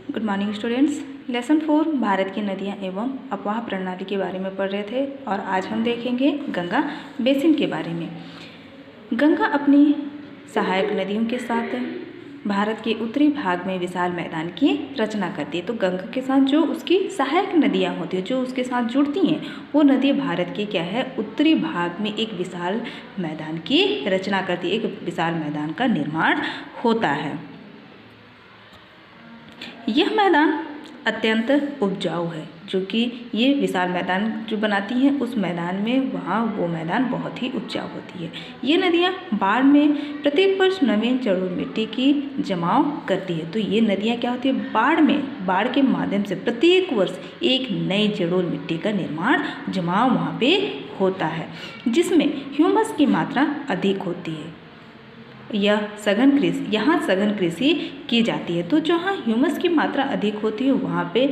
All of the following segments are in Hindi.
Good morning students. Lesson 4 Bharat की नदियाँ एवं अपवाह प्रणाली के बारे में पढ़ रहे थे और आज हम देखेंगे गंगा बेसिन के बारे में। गंगा अपनी सहायक नदियों के साथ भारत के उत्तरी भाग में विशाल मैदान की रचना करती है। तो गंगा के साथ जो उसकी सहायक नदियाँ होती हैं, जो उसके साथ जुड़ती हैं, वो नदी भारत के क्या है, उत्तरी भाग में एक विशाल मैदान की रचना करती है, एक विशाल मैदान का निर्माण होता है। यह मैदान अत्यंत उपजाऊ है, जो कि ये विशाल मैदान जो बनाती हैं उस मैदान में वहाँ वो मैदान बहुत ही उपजाऊ होती है। ये नदियाँ बाढ़ में प्रत्येक वर्ष नवीन जलोढ़ मिट्टी की जमाव करती है। तो ये नदियाँ क्या होती है, बाढ़ के माध्यम से प्रत्येक वर्ष एक नई जलोढ़ मिट्टी का निर्माण जमाव वहाँ पे होता है, जिसमें ह्यूमस की मात्रा अधिक होती है। यहाँ सघन कृषि की जाती है। तो जहाँ ह्यूमस की मात्रा अधिक होती है वहाँ पे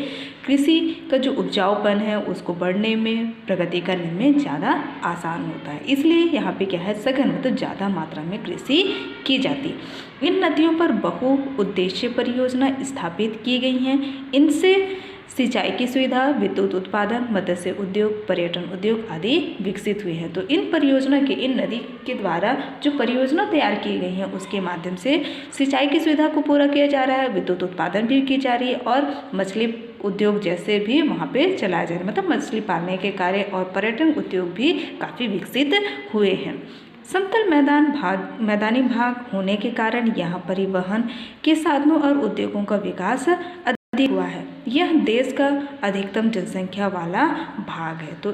कृषि का जो उपजाऊपन है उसको बढ़ने में, प्रगति करने में ज़्यादा आसान होता है। इसलिए यहाँ पे क्या है, सघन मतलब ज़्यादा मात्रा में कृषि की जाती है। इन नदियों पर बहुउद्देशीय परियोजना स्थापित की गई हैं। इनसे सिंचाई की सुविधा, विद्युत उत्पादन, मत्स्य उद्योग, पर्यटन उद्योग आदि विकसित हुए हैं। तो इन नदी के द्वारा जो परियोजना तैयार की गई हैं उसके माध्यम से सिंचाई की सुविधा को पूरा किया जा रहा है, विद्युत उत्पादन भी की जा रही है और मछली उद्योग जैसे भी वहाँ पे चलाया जा रहा है, मतलब मछली पालने के कार्य और पर्यटन उद्योग भी काफ़ी विकसित हुए हैं। समतल मैदानी भाग होने के कारण यहाँ परिवहन के साधनों और उद्योगों का विकास अधिक हुआ है। यह देश का अधिकतम जनसंख्या वाला भाग है। तो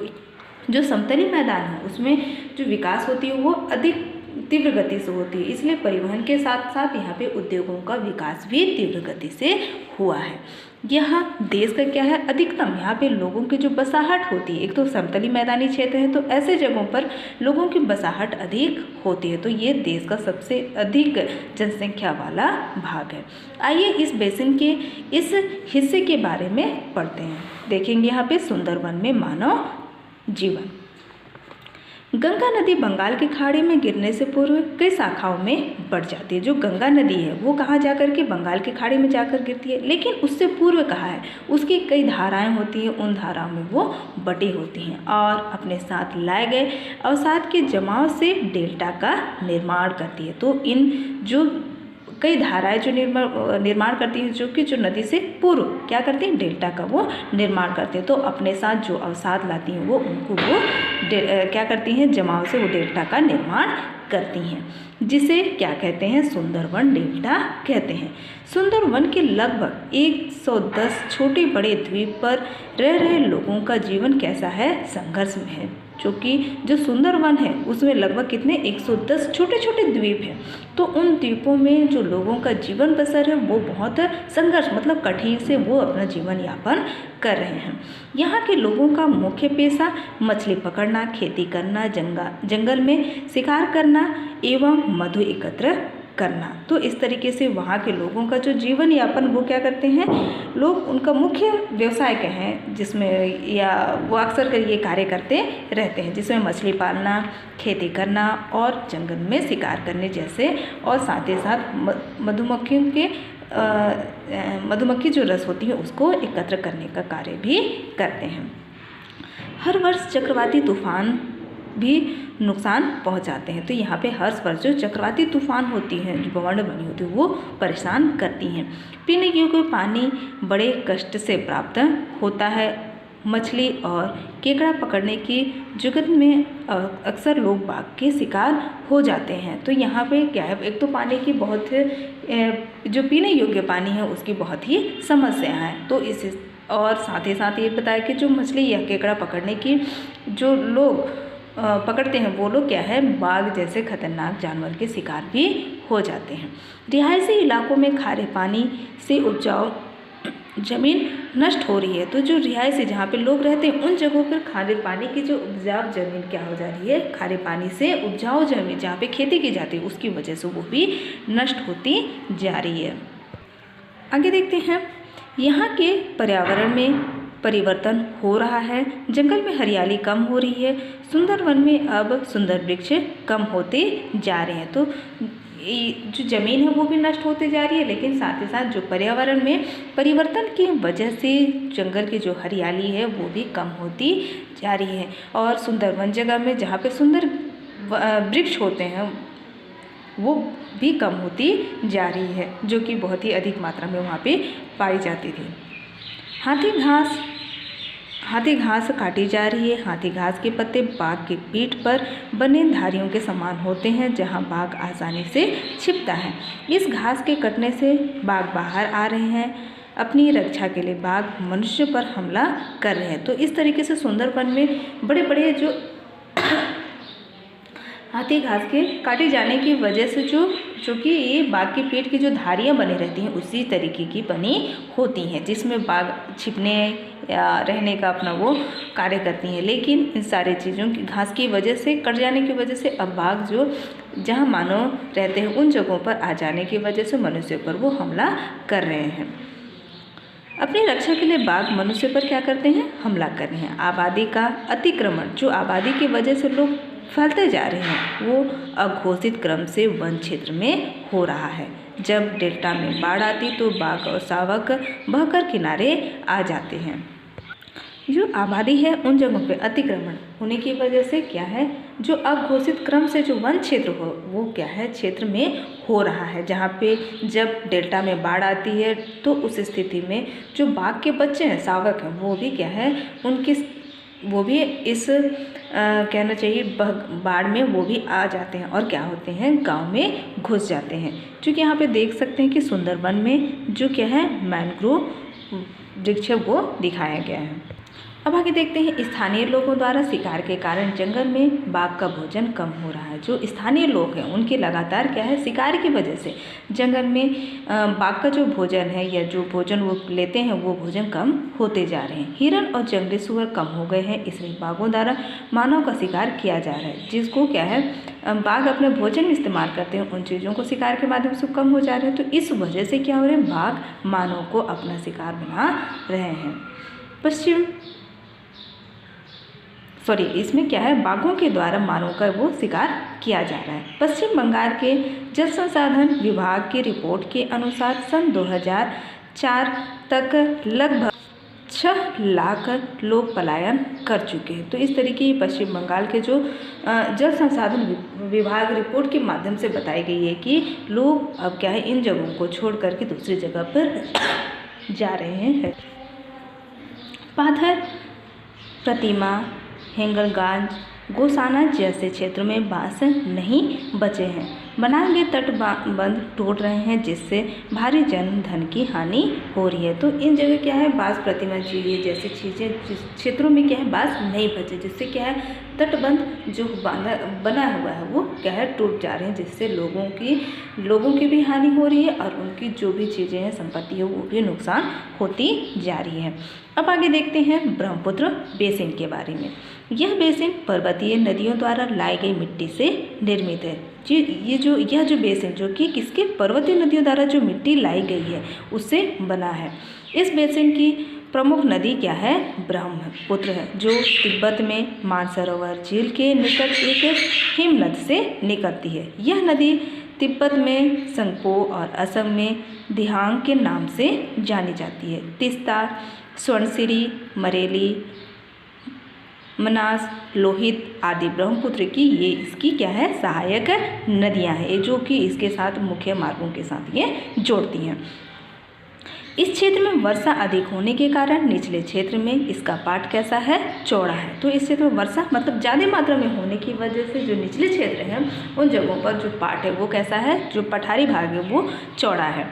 जो समतली मैदान है उसमें जो विकास होती है वो अधिक तीव्र गति से होती है, इसलिए परिवहन के साथ साथ यहाँ पे उद्योगों का विकास भी तीव्र गति से हुआ है। यहाँ देश का क्या है, अधिकतम यहाँ पे लोगों की जो बसाहट होती है, एक तो समतली मैदानी क्षेत्र है तो ऐसे जगहों पर लोगों की बसाहट अधिक होती है। तो ये देश का सबसे अधिक जनसंख्या वाला भाग है। आइए इस बेसिन के इस हिस्से के बारे में पढ़ते हैं। देखेंगे यहाँ पे सुंदरवन में मानव जीवन। गंगा नदी बंगाल की खाड़ी में गिरने से पूर्व कई शाखाओं में बढ़ जाती है। जो गंगा नदी है वो कहाँ जाकर के, बंगाल की खाड़ी में जाकर गिरती है, लेकिन उससे पूर्व कहाँ है, उसकी कई धाराएं होती हैं, उन धाराओं में वो बटी होती हैं और अपने साथ लाए गए अवसाद के जमाव से डेल्टा का निर्माण करती है। तो इन जो कई धाराएं जो निर्माण करती हैं, जो कि जो नदी से पूर्व क्या करती हैं, डेल्टा का वो निर्माण करते हैं। तो अपने साथ जो अवसाद लाती हैं वो उनको वो क्या करती हैं, जमाव से वो डेल्टा का निर्माण करती हैं, जिसे क्या कहते हैं, सुंदरवन डेल्टा कहते हैं। सुंदरवन के लगभग 110 छोटे बड़े द्वीप पर रह रहे लोगों का जीवन कैसा है, संघर्ष में है। क्योंकि जो सुंदरवन है उसमें लगभग कितने 110 छोटे छोटे द्वीप हैं। तो उन द्वीपों में जो लोगों का जीवन बसर है वो बहुत संघर्ष मतलब कठिन से वो अपना जीवन यापन कर रहे हैं। यहाँ के लोगों का मुख्य पेशा मछली पकड़ना, खेती करना, जंगल में शिकार करना एवं मधु एकत्र करना। तो इस तरीके से वहाँ के लोगों का जो जीवन यापन वो क्या करते हैं, लोग उनका मुख्य व्यवसाय क्या है, जिसमें या वो अक्सर कर ये कार्य करते रहते हैं, जिसमें मछली पालना, खेती करना और जंगल में शिकार करने जैसे, और साथ ही साथ मधुमक्खी जो रस होती है उसको एकत्र करने का कार्य भी करते हैं। हर वर्ष चक्रवाती तूफान भी नुकसान पहुंचाते हैं। तो यहाँ पे हर वर्ष जो चक्रवाती तूफान होती हैं, जो बवंडर बनी होती है, वो परेशान करती हैं। पीने योग्य पानी बड़े कष्ट से प्राप्त होता है। मछली और केकड़ा पकड़ने की जुगत में अक्सर लोग बाघ के शिकार हो जाते हैं। तो यहाँ पे क्या है, एक तो पानी की बहुत जो पीने योग्य पानी है उसकी बहुत ही समस्या है। तो और साथ ही साथ ये बताया कि जो मछली या केकड़ा पकड़ने की जो लोग पकड़ते हैं वो लोग क्या है, बाघ जैसे खतरनाक जानवर के शिकार भी हो जाते हैं। रिहायशी इलाकों में खारे पानी से उपजाऊ जमीन नष्ट हो रही है। तो जो रिहायशी जहाँ पे लोग रहते हैं उन जगहों पर खारे पानी की जो उपजाऊ जमीन क्या हो जा रही है, खारे पानी से उपजाऊ जमीन जहाँ पे खेती की जाती है उसकी वजह से वो भी नष्ट होती जा रही है। आगे देखते हैं, यहाँ के पर्यावरण में परिवर्तन हो रहा है। जंगल में हरियाली कम हो रही है। सुंदरवन में अब सुंदर वृक्ष कम होते जा रहे हैं। तो जो ज़मीन है वो भी नष्ट होते जा रही है, लेकिन साथ ही साथ जो पर्यावरण में परिवर्तन की वजह से जंगल की जो हरियाली है वो भी कम होती जा रही है। और सुंदर वन जगह में जहाँ पे सुंदर वृक्ष होते हैं वो भी कम होती जा रही है, जो कि बहुत ही अधिक मात्रा में वहाँ पे पाई जाती थी। हाथी घास काटी जा रही है। हाथी घास के पत्ते बाघ की पीठ पर बने धारियों के समान होते हैं, जहां बाघ आसानी से छिपता है। इस घास के कटने से बाघ बाहर आ रहे हैं। अपनी रक्षा के लिए बाघ मनुष्य पर हमला कर रहे हैं। तो इस तरीके से सुंदरवन में बड़े बड़े जो हाथी घास के काटे जाने की वजह से जो कि ये बाघ की पीठ की जो धारियाँ बनी रहती हैं उसी तरीके की बनी होती हैं, जिसमें बाघ छिपने या रहने का अपना वो कार्य करती हैं। लेकिन इन सारी चीज़ों की घास की वजह से कट जाने की वजह से अब बाघ जो जहाँ मानव रहते हैं उन जगहों पर आ जाने की वजह से मनुष्य पर वो हमला कर रहे हैं। अपनी रक्षा के लिए बाघ मनुष्य पर क्या करते हैं? हमला कर रहे हैं। आबादी का अतिक्रमण, जो आबादी की वजह से लोग फैलते जा रहे हैं, वो अघोषित क्रम से वन क्षेत्र में हो रहा है। जब डेल्टा में बाढ़ आती तो बाघ और शावक बहकर किनारे आ जाते हैं। जो आबादी है उन जगहों पे अतिक्रमण होने की वजह से क्या है, जो अघोषित क्रम से जो वन क्षेत्र हो वो क्या है क्षेत्र में हो रहा है, जहाँ पे जब डेल्टा में बाढ़ आती है तो उस स्थिति में जो बाघ के बच्चे हैं, शावक हैं, वो भी क्या है वो भी इस कहना चाहिए बाढ़ में वो भी आ जाते हैं और क्या होते हैं गांव में घुस जाते हैं। क्योंकि यहाँ पे देख सकते हैं कि सुंदरवन में जो क्या है मैंग्रोव वृक्ष वो दिखाया गया है। अब आगे देखते हैं, स्थानीय लोगों द्वारा शिकार के कारण जंगल में बाघ का भोजन कम हो रहा है। जो स्थानीय लोग हैं उनके लगातार क्या है शिकार की वजह से जंगल में बाघ का जो भोजन है या जो भोजन वो लेते हैं वो भोजन कम होते जा रहे हैं। हिरन और जंगली सुअर कम हो गए हैं, इसलिए बाघों द्वारा मानव का शिकार किया जा रहा है। जिसको क्या है बाघ अपने भोजन में इस्तेमाल करते हैं, उन चीज़ों को शिकार के माध्यम से कम हो जा रहे हैं। तो इस वजह से क्या हो रहा है, बाघ मानव को अपना शिकार बना रहे हैं। इसमें क्या है बाघों के द्वारा मानव का वो शिकार किया जा रहा है। पश्चिम बंगाल के जल संसाधन विभाग की रिपोर्ट के अनुसार सन 2004 तक लगभग 6 लाख लोग पलायन कर चुके हैं। तो इस तरीके पश्चिम बंगाल के जो जल संसाधन विभाग रिपोर्ट के माध्यम से बताई गई है कि लोग अब क्या है इन जगहों को छोड़ करके दूसरी जगह पर जा रहे हैं। पाथर, प्रतिमा, हिंगलगंज, गोसाना जैसे क्षेत्रों में बांस नहीं बचे हैं। बनाए गए तटबंध टूट रहे हैं, जिससे भारी जनधन की हानि हो रही है। तो इन जगह क्या है बांस प्रतिमा चाहिए जैसी चीज़ें क्षेत्रों में क्या है बांस नहीं बचे, जिससे क्या है तटबंध जो बना हुआ है वो क्या है टूट जा रहे हैं, जिससे लोगों की भी हानि हो रही है और उनकी जो भी चीज़ें हैं संपत्ति है वो भी नुकसान होती जा रही है। अब आगे देखते हैं ब्रह्मपुत्र बेसिन के बारे में। यह बेसिन पर्वतीय नदियों द्वारा लाई गई मिट्टी से निर्मित है। यह जो बेसिन जो कि किसके पर्वतीय नदियों द्वारा जो मिट्टी लाई गई है उससे बना है। इस बेसिन की प्रमुख नदी क्या है, ब्रह्मपुत्र है, जो तिब्बत में मानसरोवर झील के निकट एक हिमनद से निकलती है। यह नदी तिब्बत में संगपो और असम में दिहांग के नाम से जानी जाती है। तीस्ता, स्वर्णसिरी, मरेली, मनास, लोहित आदि ब्रह्मपुत्र की ये इसकी क्या है सहायक नदियां हैं, जो कि इसके साथ मुख्य मार्गों के साथ ये जोड़ती हैं। इस क्षेत्र में वर्षा अधिक होने के कारण निचले क्षेत्र में इसका पाट कैसा है, चौड़ा है। तो इस क्षेत्र में वर्षा मतलब ज़्यादा मात्रा में होने की वजह से जो निचले क्षेत्र हैं उन जगहों पर जो पाट है वो कैसा है, जो पठारी भाग है वो चौड़ा है।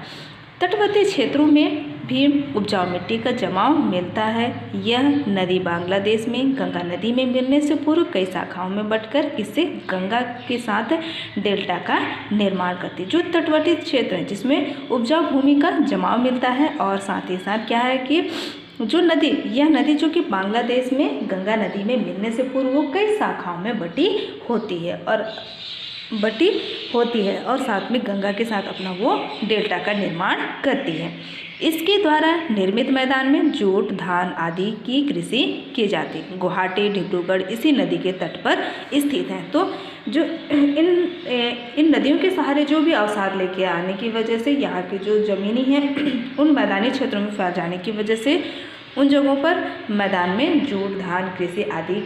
तटवर्ती क्षेत्रों में भी उपजाऊ मिट्टी का जमाव मिलता है। यह नदी बांग्लादेश में गंगा नदी में मिलने से पूर्व कई शाखाओं में बंटकर इससे गंगा के साथ डेल्टा का निर्माण करती है। जो तटवर्ती क्षेत्र है जिसमें उपजाऊ भूमि का जमाव मिलता है और साथ ही साथ क्या है कि जो नदी यह नदी जो कि बांग्लादेश में गंगा नदी में मिलने से पूर्व वो कई शाखाओं में बटी होती है और बटी होती है और साथ में गंगा के साथ अपना वो डेल्टा का निर्माण करती है। इसके द्वारा निर्मित मैदान में जूट, धान आदि की कृषि की जाती है। गुवाहाटी, डिब्रूगढ़ इसी नदी के तट पर स्थित हैं। तो जो इन नदियों के सहारे जो भी अवसाद लेके आने की वजह से यहाँ की जो ज़मीनी है उन मैदानी क्षेत्रों में फैल जाने की वजह से उन जगहों पर मैदान में जूट, धान कृषि आदि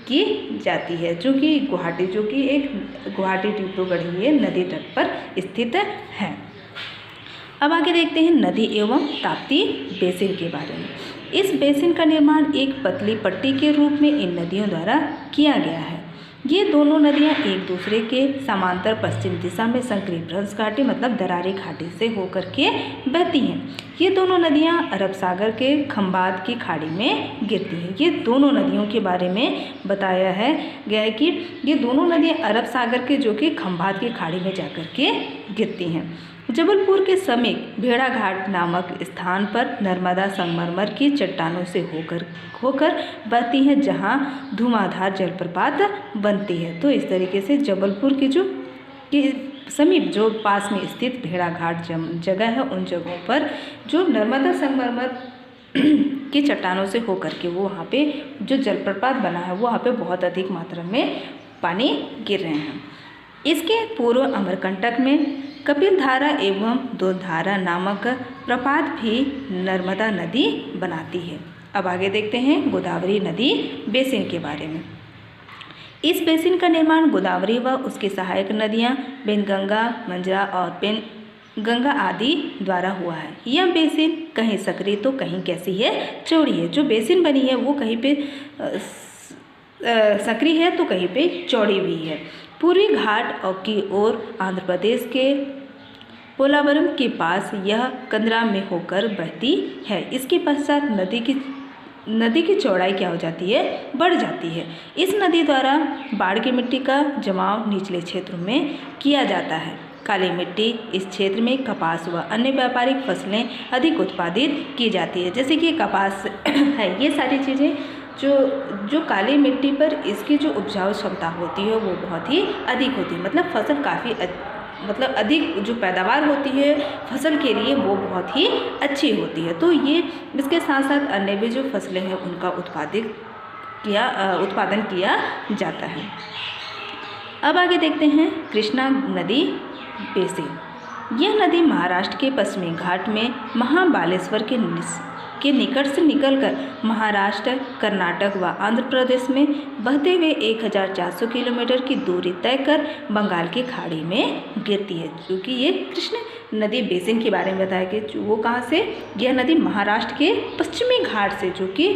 की जाती है, जो कि गुवाहाटी गुवाहाटी डिब्रूगढ़ ये नदी तट पर स्थित है। अब आगे देखते हैं नदी एवं ताप्ती बेसिन के बारे में। इस बेसिन का निर्माण एक पतली पट्टी के रूप में इन नदियों द्वारा किया गया है। ये दोनों नदियाँ एक दूसरे के समांतर पश्चिम दिशा में संकरी भ्रंश घाटी मतलब दरारी घाटी से होकर के बहती हैं। ये दोनों नदियाँ अरब सागर के खंबात की खाड़ी में गिरती हैं। ये दोनों नदियों के बारे में बताया गया है कि ये दोनों नदियाँ अरब सागर के जो कि खंबात की खाड़ी में जाकर के गिरती हैं। जबलपुर के समीप भेड़ा घाट नामक स्थान पर नर्मदा संगमरमर की चट्टानों से होकर बहती है, जहां धुआंधार जलप्रपात बनती है। तो इस तरीके से जबलपुर के समीप जो पास में स्थित भेड़ा घाट जगह है, उन जगहों पर जो नर्मदा संगमरमर की चट्टानों से होकर के वो वहाँ पे जो जलप्रपात बना है, वो वहाँ पे बहुत अधिक मात्रा में पानी गिर रहे हैं। इसके पूर्व अमरकंटक में कपिल धारा एवं दूधधारा नामक प्रपात भी नर्मदा नदी बनाती है। अब आगे देखते हैं गोदावरी नदी बेसिन के बारे में। इस बेसिन का निर्माण गोदावरी व उसकी सहायक नदियां पेनगंगा, मंजरा और पेनगंगा आदि द्वारा हुआ है। यह बेसिन कहीं सकरी तो कहीं कैसी है, चौड़ी है। जो बेसिन बनी है वो कहीं पे सकरी है तो कहीं पे चौड़ी भी है। पूर्वी घाट की ओर आंध्र प्रदेश के पोलावरम के पास यह कंदरा में होकर बहती है। इसके पश्चात नदी की चौड़ाई क्या हो जाती है, बढ़ जाती है। इस नदी द्वारा बाढ़ की मिट्टी का जमाव निचले क्षेत्रों में किया जाता है। काली मिट्टी इस क्षेत्र में कपास व अन्य व्यापारिक फसलें अधिक उत्पादित की जाती है। जैसे कि कपास है, ये सारी चीज़ें जो काली मिट्टी पर इसकी जो उपजाऊ क्षमता होती है वो बहुत ही अधिक होती है। मतलब फसल काफ़ी अधिक जो पैदावार होती है फसल के लिए वो बहुत ही अच्छी होती है। तो ये इसके साथ साथ अन्य भी जो फसलें हैं उनका उत्पादन किया जाता है। अब आगे देखते हैं कृष्णा नदी बेसिन। यह नदी महाराष्ट्र के पश्चिमी घाट में महाबालेश्वर के निकट से निकलकर महाराष्ट्र, कर्नाटक व आंध्र प्रदेश में बहते हुए 1400 किलोमीटर की दूरी तय कर बंगाल की खाड़ी में गिरती है। क्योंकि ये कृष्ण नदी बेसिन के बारे में बताया कि वो कहाँ से, यह नदी महाराष्ट्र के पश्चिमी घाट से जो कि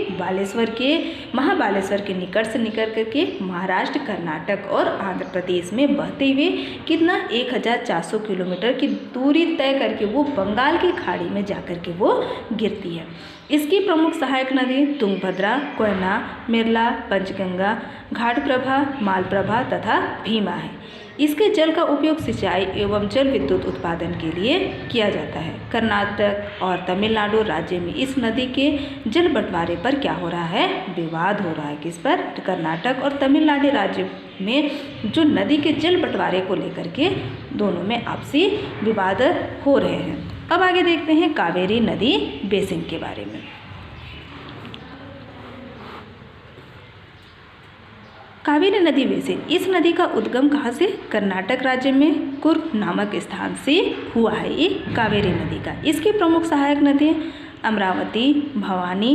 महाबालेश्वर के निकट से निकल करके महाराष्ट्र, कर्नाटक और आंध्र प्रदेश में बहते हुए कितना 1400 किलोमीटर की दूरी तय करके वो बंगाल की खाड़ी में जाकर के वो गिरती है। इसकी प्रमुख सहायक नदी तुंगभद्रा, कोयना, मिर्ला, पंचगंगा, घाटप्रभा, मालप्रभा तथा भीमा है। इसके जल का उपयोग सिंचाई एवं जल विद्युत उत्पादन के लिए किया जाता है। कर्नाटक और तमिलनाडु राज्य में इस नदी के जल बंटवारे पर क्या हो रहा है, विवाद हो रहा है। किस पर, कर्नाटक और तमिलनाडु राज्य में जो नदी के जल बंटवारे को लेकर के दोनों में आपसी विवाद हो रहे हैं। अब आगे देखते हैं कावेरी नदी बेसिन के बारे में। कावेरी नदी बेसिन, इस नदी का उद्गम कहाँ से, कर्नाटक राज्य में कुर्ग नामक स्थान से हुआ है ये कावेरी नदी का। इसकी प्रमुख सहायक नदी अमरावती, भवानी,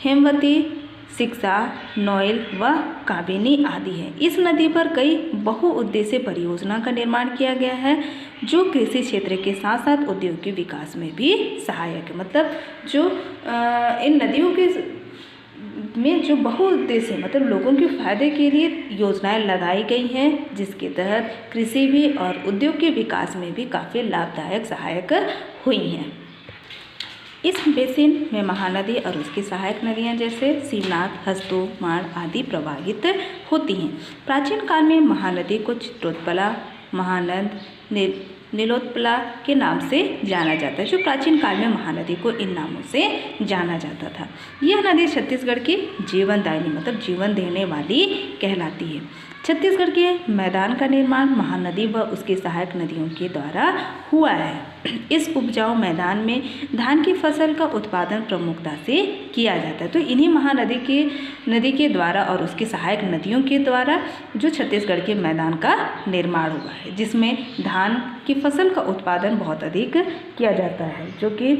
हेमवती, शिक्षा, नोएल व काबिनी आदि है। इस नदी पर कई बहुउद्देशीय परियोजना का निर्माण किया गया है जो कृषि क्षेत्र के साथ साथ उद्योग के विकास में भी सहायक है। मतलब जो इन नदियों के में जो बहुउद्देशीय मतलब लोगों के फायदे के लिए योजनाएं लगाई गई हैं, जिसके तहत कृषि भी और उद्योग के विकास में भी काफ़ी लाभदायक सहायक हुई हैं। इस बेसिन में महानदी और उसकी सहायक नदियां जैसे शिवनाथ, हस्तु, माण आदि प्रवाहित होती हैं। प्राचीन काल में महानदी को चित्रोत्पला, महानंद, नीलोत्पला के नाम से जाना जाता है। जो प्राचीन काल में महानदी को इन नामों से जाना जाता था। यह नदी छत्तीसगढ़ की जीवनदायिनी मतलब जीवन देने वाली कहलाती है। छत्तीसगढ़ के मैदान का निर्माण महानदी व उसकी सहायक नदियों के द्वारा हुआ है। इस उपजाऊ मैदान में धान की फसल का उत्पादन प्रमुखता से किया जाता है। तो इन्हीं नदी के द्वारा और उसकी सहायक नदियों के द्वारा जो छत्तीसगढ़ के मैदान का निर्माण हुआ है, जिसमें धान की फसल का उत्पादन बहुत अधिक किया जाता है, जो कि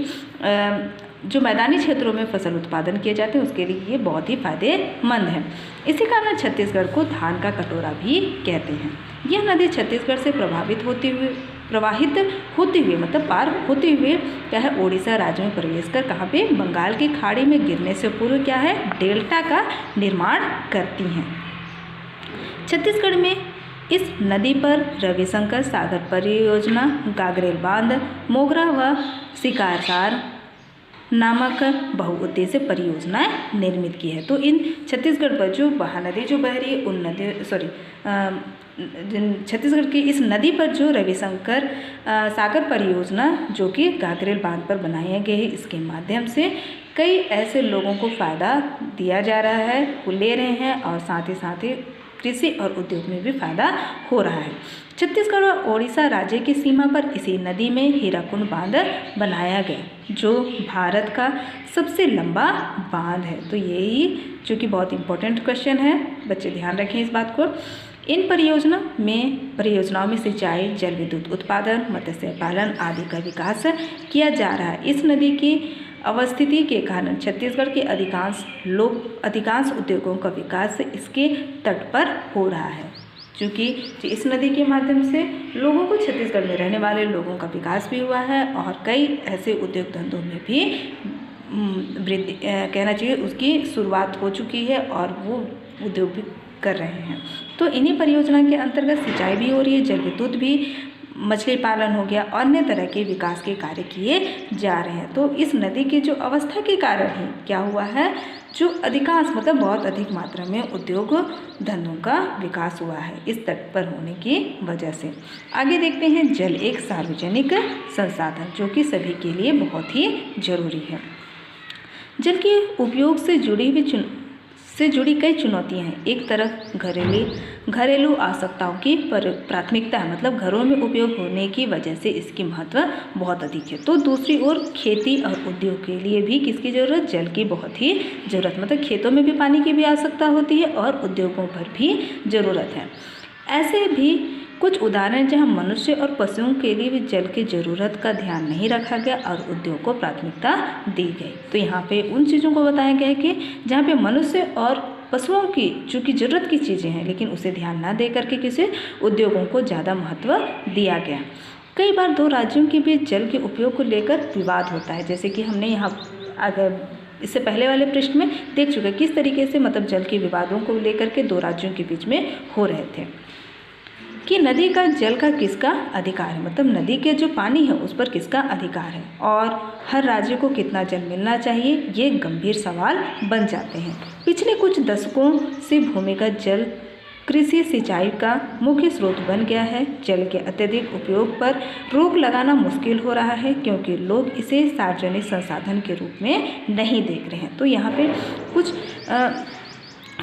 जो मैदानी क्षेत्रों में फसल उत्पादन किए जाते हैं उसके लिए ये बहुत ही फायदेमंद है। इसी कारण छत्तीसगढ़ को धान का कटोरा भी कहते हैं। यह नदी छत्तीसगढ़ से प्रवाहित होते हुए मतलब पार होते हुए क्या है, ओडिशा राज्य में प्रवेश कर कहाँ पे, बंगाल की खाड़ी में गिरने से पूर्व क्या है, डेल्टा का निर्माण करती हैं। छत्तीसगढ़ में इस नदी पर रविशंकर सागर परियोजना, गागरेल बांध, मोगरा व शिकारसार नामक बहुउद्देश्य परियोजनाएं निर्मित की है। तो इन छत्तीसगढ़ पर जो महानदी जो बह रही है उन छत्तीसगढ़ की इस नदी पर जो रविशंकर सागर परियोजना जो कि गागरेल बांध पर बनाई गई है, इसके माध्यम से कई ऐसे लोगों को फ़ायदा दिया जा रहा है, वो ले रहे हैं और साथ ही कृषि और उद्योग में भी फायदा हो रहा है। छत्तीसगढ़ और ओडिशा राज्य की सीमा पर इसी नदी में हीराकुंड बांध बनाया गया, जो भारत का सबसे लंबा बांध है। तो यही जो कि बहुत इंपॉर्टेंट क्वेश्चन है, बच्चे ध्यान रखें इस बात को। इन परियोजनाओं में सिंचाई, जल विद्युत उत्पादन, मत्स्य पालन आदि का विकास किया जा रहा है। इस नदी की अवस्थिति के कारण छत्तीसगढ़ के अधिकांश उद्योगों का विकास इसके तट पर हो रहा है, क्योंकि इस नदी के माध्यम से लोगों को, छत्तीसगढ़ में रहने वाले लोगों का विकास भी हुआ है और कई ऐसे उद्योग धंधों में भी वृद्धि कहना चाहिए उसकी शुरुआत हो चुकी है और वो उद्योग भी कर रहे हैं। तो इन्हीं परियोजना के अंतर्गत सिंचाई भी हो रही है, जल विद्युत भी, मछली पालन हो गया, अन्य तरह के विकास के कार्य किए जा रहे हैं। तो इस नदी की जो अवस्था के कारण ही क्या हुआ है, जो अधिकांश मतलब बहुत अधिक मात्रा में उद्योग धंधों का विकास हुआ है इस तट पर होने की वजह से। आगे देखते हैं, जल एक सार्वजनिक संसाधन जो कि सभी के लिए बहुत ही जरूरी है। जल के उपयोग से जुड़ी कई चुनौतियां हैं। एक तरफ घरेलू आवश्यकताओं की प्राथमिकता है, मतलब घरों में उपयोग होने की वजह से इसकी महत्व बहुत अधिक है। तो दूसरी ओर खेती और उद्योग के लिए भी किसकी ज़रूरत, जल की बहुत ही ज़रूरत, मतलब खेतों में भी पानी की भी आवश्यकता होती है और उद्योगों पर भी ज़रूरत है। ऐसे भी कुछ उदाहरण जहां मनुष्य और पशुओं के लिए भी जल की ज़रूरत का ध्यान नहीं रखा गया और उद्योग को प्राथमिकता दी गई। तो यहाँ पे उन चीज़ों को बताया गया है कि जहाँ पे मनुष्य और पशुओं की चूँकि ज़रूरत की चीज़ें हैं, लेकिन उसे ध्यान ना दे करके किसी उद्योगों को ज़्यादा महत्व दिया गया। कई बार दो राज्यों के बीच जल के उपयोग को लेकर विवाद होता है, जैसे कि हमने यहाँ अगर इससे पहले वाले पृष्ठ में देख चुके किस तरीके से मतलब जल के विवादों को लेकर के दो राज्यों के बीच में हो रहे थे कि नदी का जल का किसका अधिकार है, मतलब नदी के जो पानी है उस पर किसका अधिकार है और हर राज्य को कितना जल मिलना चाहिए, ये गंभीर सवाल बन जाते हैं। पिछले कुछ दशकों से भूमिगत जल कृषि सिंचाई का मुख्य स्रोत बन गया है। जल के अत्यधिक उपयोग पर रोक लगाना मुश्किल हो रहा है क्योंकि लोग इसे सार्वजनिक संसाधन के रूप में नहीं देख रहे हैं। तो यहाँ पे कुछ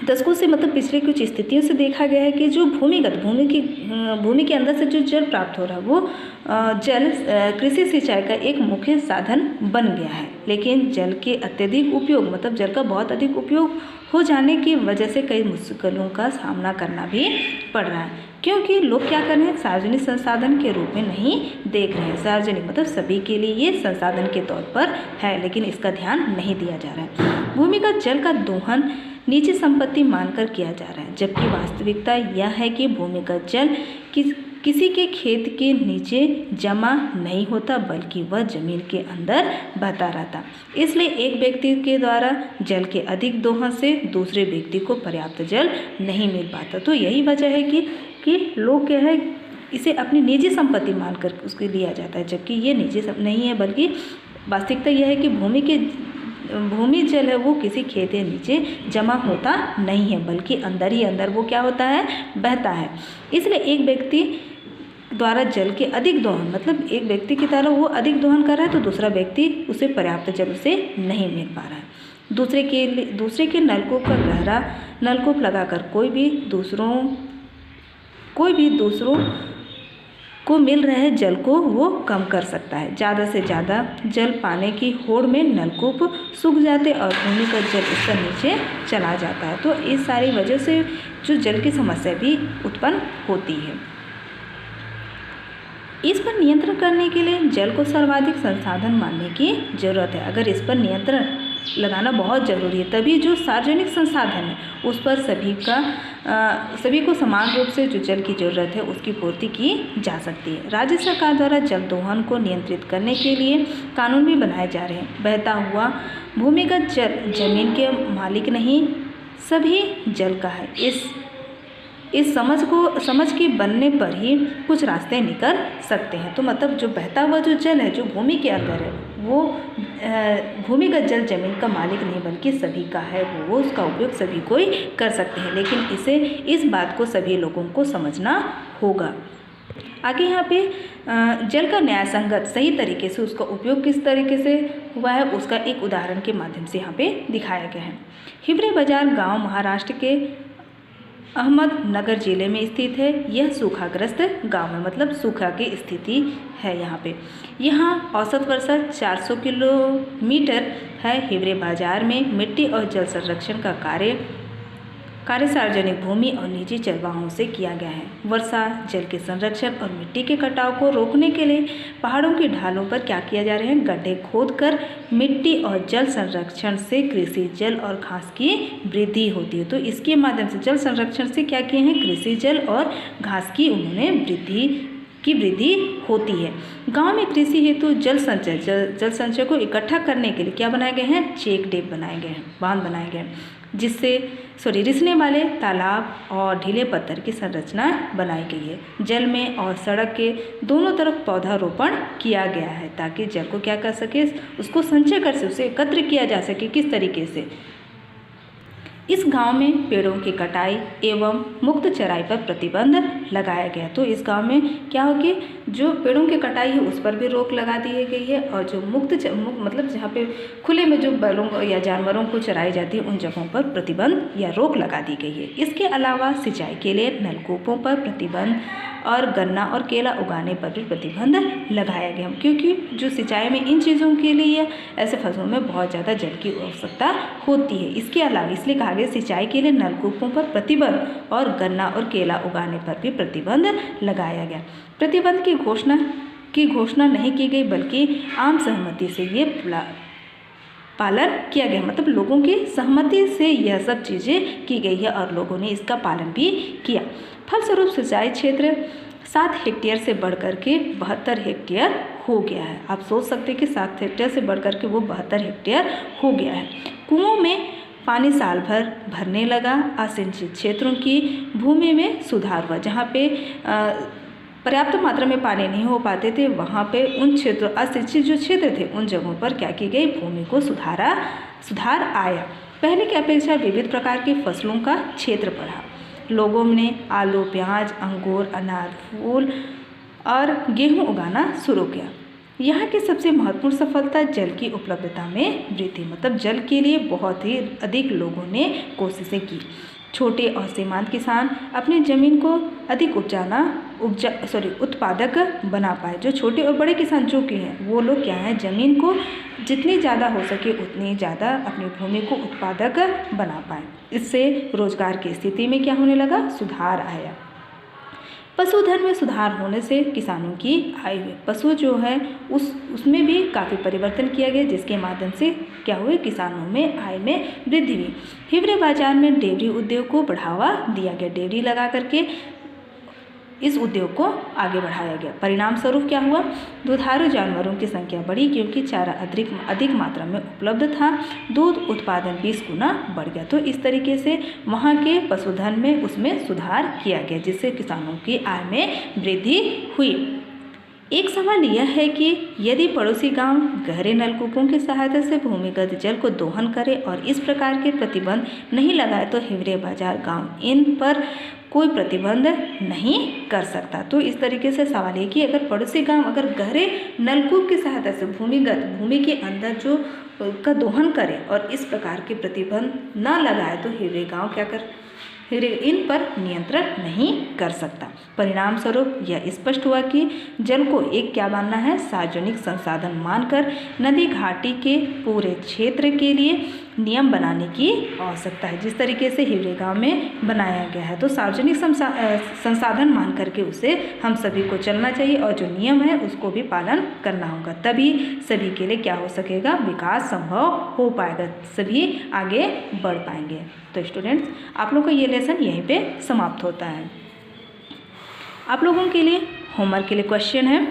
दशकों से मतलब पिछले कुछ स्थितियों से देखा गया है कि जो भूमि के अंदर से जो जल प्राप्त हो रहा है वो जल कृषि सिंचाई का एक मुख्य साधन बन गया है, लेकिन जल के अत्यधिक उपयोग मतलब जल का बहुत अधिक उपयोग हो जाने की वजह से कई मुश्किलों का सामना करना भी पड़ रहा है, क्योंकि लोग क्या कर रहे हैं, सार्वजनिक संसाधन के रूप में नहीं देख रहे हैं। सार्वजनिक मतलब सभी के लिए ये संसाधन के तौर पर है, लेकिन इसका ध्यान नहीं दिया जा रहा है। भूमिगत जल का दोहन निजी संपत्ति मानकर किया जा रहा है, जबकि वास्तविकता यह है कि भूमिगत जल किसी के खेत के नीचे जमा नहीं होता बल्कि वह जमीन के अंदर बहता रहता। इसलिए एक व्यक्ति के द्वारा जल के अधिक दोहन से दूसरे व्यक्ति को पर्याप्त जल नहीं मिल पाता। तो यही वजह है कि लोग क्या है, इसे अपनी निजी संपत्ति मानकर उसको लिया जाता है, जबकि ये निजी नहीं है, बल्कि वास्तविकता यह है कि भूमि जल है वो किसी खेत के नीचे जमा होता नहीं है, बल्कि अंदर ही अंदर वो क्या होता है, बहता है। इसलिए एक व्यक्ति द्वारा जल के अधिक दोहन मतलब एक व्यक्ति की तरह वो अधिक दोहन कर रहा है तो दूसरा व्यक्ति उसे पर्याप्त जल उसे नहीं मिल पा रहा है। दूसरे के नलकूप का गहरा नलकूप लगाकर कोई भी दूसरों कोई भी दूसरों को मिल रहे जल को वो कम कर सकता है। ज़्यादा से ज़्यादा जल पाने की होड़ में नलकूप सूख जाते और भूमिगत जल स्तर नीचे चला जाता है। तो इस सारी वजह से जो जल की समस्या भी उत्पन्न होती है। इस पर नियंत्रण करने के लिए जल को सर्वाधिक संसाधन मानने की ज़रूरत है। अगर इस पर नियंत्रण लगाना बहुत ज़रूरी है, तभी जो सार्वजनिक संसाधन है उस पर सभी को समान रूप से जो जल की ज़रूरत है उसकी पूर्ति की जा सकती है। राज्य सरकार द्वारा जल दोहन को नियंत्रित करने के लिए कानून भी बनाए जा रहे हैं। बहता हुआ भूमिगत जल जमीन के मालिक नहीं, सभी जल का है। इस समझ के बनने पर ही कुछ रास्ते निकल सकते हैं। तो मतलब जो बहता हुआ जो जल है जो भूमि के अंदर है वो भूमिगत जल जमीन का मालिक नहीं बल्कि सभी का है। वो उसका उपयोग सभी कोई कर सकते हैं, लेकिन इस बात को सभी लोगों को समझना होगा। आगे यहाँ पे जल का न्याय संगत सही तरीके से उसका उपयोग किस तरीके से हुआ है उसका एक उदाहरण के माध्यम से यहाँ पे दिखाया गया है। हिवरे बाजार गाँव महाराष्ट्र के अहमदनगर जिले में स्थित है। यह सूखाग्रस्त गांव है, मतलब सूखा की स्थिति है यहाँ पे। यहाँ औसत वर्षा 400 किलोमीटर है। हिवरे बाजार में मिट्टी और जल संरक्षण का कार्य सार्वजनिक भूमि और निजी चरवाहों से किया गया है। वर्षा जल के संरक्षण और मिट्टी के कटाव को रोकने के लिए पहाड़ों की ढालों पर क्या किया जा रहा है, गड्ढे खोदकर मिट्टी और जल संरक्षण से कृषि जल और घास की वृद्धि होती है। तो इसके माध्यम से जल संरक्षण से क्या किए हैं, कृषि जल और घास की उन्होंने वृद्धि होती है। गांव में कृषि हेतु जल संचय को इकट्ठा करने के लिए क्या बनाए गए हैं, चेक डैम बनाए गए हैं, बांध बनाए गए हैं, जिससे रिसने वाले तालाब और ढीले पत्थर की संरचना बनाई गई है। जल में और सड़क के दोनों तरफ पौधारोपण किया गया है ताकि जल को क्या कर सके, उसको संचय कर सके, उसे एकत्र किया जा सके। किस तरीके से, इस गांव में पेड़ों की कटाई एवं मुक्त चराई पर प्रतिबंध लगाया गया। तो इस गांव में क्या होगी, जो पेड़ों की कटाई है उस पर भी रोक लगा दी गई है और जो मुक्त मतलब जहाँ पे खुले में जो बैलों या जानवरों को चराई जाती है उन जगहों पर प्रतिबंध या रोक लगा दी गई है। इसके अलावा सिंचाई के लिए नलकूपों पर प्रतिबंध और गन्ना और केला उगाने पर भी प्रतिबंध लगाया गया, क्योंकि जो सिंचाई में इन चीज़ों के लिए ऐसे फसलों में बहुत ज़्यादा जल की आवश्यकता होती है। इसके अलावा इसलिए कहा गया सिंचाई के लिए नलकूपों पर प्रतिबंध और गन्ना और केला उगाने पर भी प्रतिबंध लगाया गया। प्रतिबंध की घोषणा नहीं की गई बल्कि आम सहमति से ये पालन किया गया, मतलब लोगों की सहमति से यह सब चीज़ें की गई है और लोगों ने इसका पालन भी किया। फलस्वरूप सिंचाई क्षेत्र 7 हेक्टेयर से बढ़कर के 72 हेक्टेयर हो गया है। आप सोच सकते हैं कि 7 हेक्टेयर से बढ़कर के वो 72 हेक्टेयर हो गया है। कुओं में पानी साल भर भरने लगा। असिंचित क्षेत्रों की भूमि में सुधार हुआ। जहाँ पे पर्याप्त मात्रा में पानी नहीं हो पाते थे वहाँ पे उन क्षेत्रों, असिंचित जो क्षेत्र थे उन जगहों पर क्या की गई, भूमि को सुधार आया। पहले की अपेक्षा विविध प्रकार की फसलों का क्षेत्र बढ़ा। लोगों ने आलू, प्याज, अंगूर, अनार, फूल और गेहूं उगाना शुरू किया। यहाँ की सबसे महत्वपूर्ण सफलता जल की उपलब्धता में वृद्धि, मतलब जल के लिए बहुत ही अधिक लोगों ने कोशिशें की। छोटे और सीमांत किसान अपनी ज़मीन को अधिक उत्पादक बना पाए। जो छोटे और बड़े किसान जो कि हैं वो लोग क्या हैं, ज़मीन को जितनी ज़्यादा हो सके उतनी ज़्यादा अपनी भूमि को उत्पादक बना पाए। इससे रोजगार की स्थिति में क्या होने लगा, सुधार आया। पशुधन में सुधार होने से किसानों की आय हुई। पशु जो है उसमें भी काफ़ी परिवर्तन किया गया, जिसके माध्यम से क्या हुए, किसानों में आय में वृद्धि हुई। हिवरे बाजार में डेयरी उद्योग को बढ़ावा दिया गया। डेयरी लगा करके इस उद्योग को आगे बढ़ाया गया। परिणाम स्वरूप क्या हुआ, दुधारू जानवरों की संख्या बढ़ी क्योंकि चारा अधिक मात्रा में उपलब्ध था। दूध उत्पादन 20 गुना बढ़ गया। तो इस तरीके से वहाँ के पशुधन में उसमें सुधार किया गया, जिससे किसानों की आय में वृद्धि हुई। एक सवाल यह है कि यदि पड़ोसी गांव गहरे नलकूपों की सहायता से भूमिगत जल को दोहन करे और इस प्रकार के प्रतिबंध नहीं लगाए तो हिवरे बाजार गांव इन पर कोई प्रतिबंध नहीं कर सकता। तो इस तरीके से सवाल है कि अगर पड़ोसी गांव अगर गहरे नलकूप की सहायता से भूमि के अंदर जो का दोहन करे और इस प्रकार के प्रतिबंध न लगाए तो हिवरे गांव क्या इन पर नियंत्रण नहीं कर सकता। परिणाम स्वरूप यह स्पष्ट हुआ कि जल को एक क्या मानना है, सार्वजनिक संसाधन मानकर नदी घाटी के पूरे क्षेत्र के लिए नियम बनाने की आवश्यकता है। जिस तरीके से हिवरे गांव में बनाया गया है तो सार्वजनिक संसाधन मान करके उसे हम सभी को चलना चाहिए और जो नियम है उसको भी पालन करना होगा, तभी सभी के लिए क्या हो सकेगा, विकास संभव हो पाएगा, सभी आगे बढ़ पाएंगे। तो स्टूडेंट्स, आप लोगों का ये लेसन यहीं पे समाप्त होता है। आप लोगों के लिए होमवर्क के लिए क्वेश्चन है।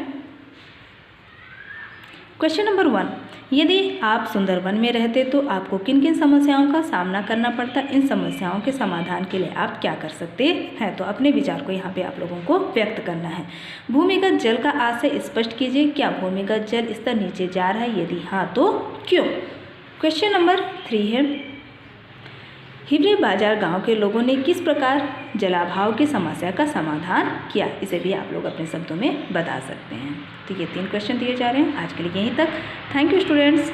क्वेश्चन नंबर 1, यदि आप सुंदरवन में रहते तो आपको किन किन समस्याओं का सामना करना पड़ता, इन समस्याओं के समाधान के लिए आप क्या कर सकते हैं। तो अपने विचार को यहाँ पे आप लोगों को व्यक्त करना है। भूमिगत जल का आशय स्पष्ट कीजिए, क्या भूमिगत जल स्तर नीचे जा रहा है, यदि हाँ तो क्यों। क्वेश्चन नंबर 3 है, हिवरे बाजार गांव के लोगों ने किस प्रकार जलाभाव की समस्या का समाधान किया, इसे भी आप लोग अपने शब्दों में बता सकते हैं। तो ये 3 क्वेश्चन दिए जा रहे हैं। आज के लिए यहीं तक। Thank you students.